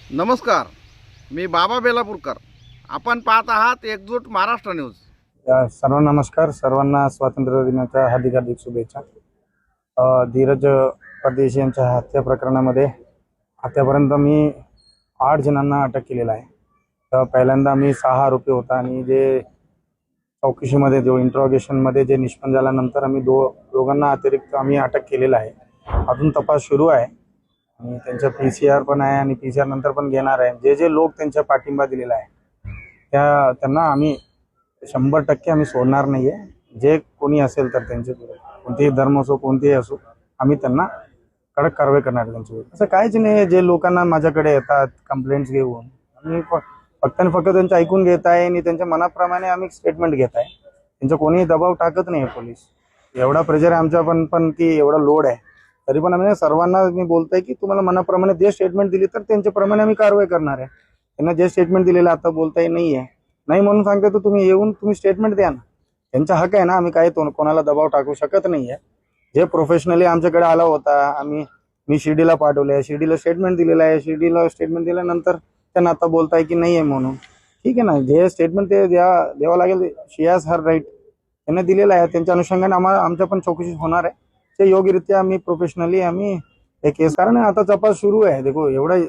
नमस्कार, मी बाबा बेलापूरकर. आपण पाहत आहात एकजूट महाराष्ट्र न्यूज. सर्वांना नमस्कार. सर्वांना स्वातंत्र्य दिनाच्या हार्दिक हार्दिक शुभेच्छा. धीरज परदेशी यांच्या हत्या प्रकरणामध्ये आतापर्यंत मी 8 जणांना अटक केलेला आहे. तर पहिल्यांदा मी 6 आरोपी होता आणि जे चौकशीमध्ये जो इंट्रोगेशनमध्ये जे निष्पन्न झाल्यानंतर आम्ही दोघांना अतिरिक्त आम्ही अटक केलेला आहे. अजून तपास सुरू आहे आणि त्यांचं PCR पण आहे आणि PCR नंतर पण घेणार आहे. जे जे लोक त्यांचा पाठिंबा दिलेला आहे त्यांना आम्ही 100% आम्ही सोडणार नाही आहे. जे कोणी असेल तर त्यांचे कोणतेही धर्म असो कोणतेही असो आम्ही त्यांना कडक कारवाई करणार आहे त्यांच्यावर. असं काहीच नाही. जे लोकांना माझ्याकडे येतात कंप्लेंट्स घेऊन आम्ही फक्त आणि फक्त त्यांचं ऐकून घेत आहे आणि त्यांच्या मनाप्रमाणे आम्ही स्टेटमेंट घेत आहे. त्यांचं कोणीही दबाव टाकत नाही आहे. पोलीस एवढा प्रेशर आहे आमच्या पण की एवढा लोड आहे तरी पण आम्ही सर्वांना मी बोलतोय की तुम्हाला मनाप्रमाणे जे स्टेटमेंट दिली तर त्यांच्याप्रमाणे आम्ही कारवाई करणार आहे. त्यांना जे स्टेटमेंट दिलेलं आता बोलताही नाही आहे नाही म्हणून सांगतो तर तुम्ही येऊन तुम्ही स्टेटमेंट द्या ना. त्यांचा हक आहे ना. आम्ही काही कोणाला दबाव टाकू शकत नाही आहे. जे प्रोफेशनली आमच्याकडे आला होता मी शिर्डीला पाठवले, शिर्डीला स्टेटमेंट दिलेलं आहे. शिर्डीला स्टेटमेंट दिल्यानंतर त्यांना आता बोलताय की नाही आहे म्हणून. ठीक आहे ना. जे स्टेटमेंट ते द्यावं लागेल. शी हॅज हर राईट. त्यांना दिलेलं आहे. त्यांच्या अनुषंगाने आमच्या पण चौकशी होणार आहे. ते योग्यरित्या आम्ही प्रोफेशनली आम्ही हे केस कारण आता तपास सुरू आहे. देखो एवढं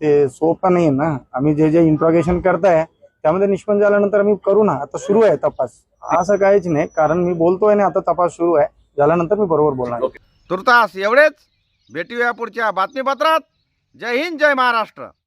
ते सोपं नाही ना. आम्ही जे इंट्रोगेशन करताय त्यामध्ये निष्पन्न झाल्यानंतर आम्ही करू ना. आता सुरू आहे तपास. असं काहीच नाही कारण मी बोलतोय ना आता तपास सुरू आहे. झाल्यानंतर मी बरोबर बोलणार. तुर्तास एवढेच. भेटूया पुढच्या बातमीपत्रात. जय हिंद, जय महाराष्ट्र.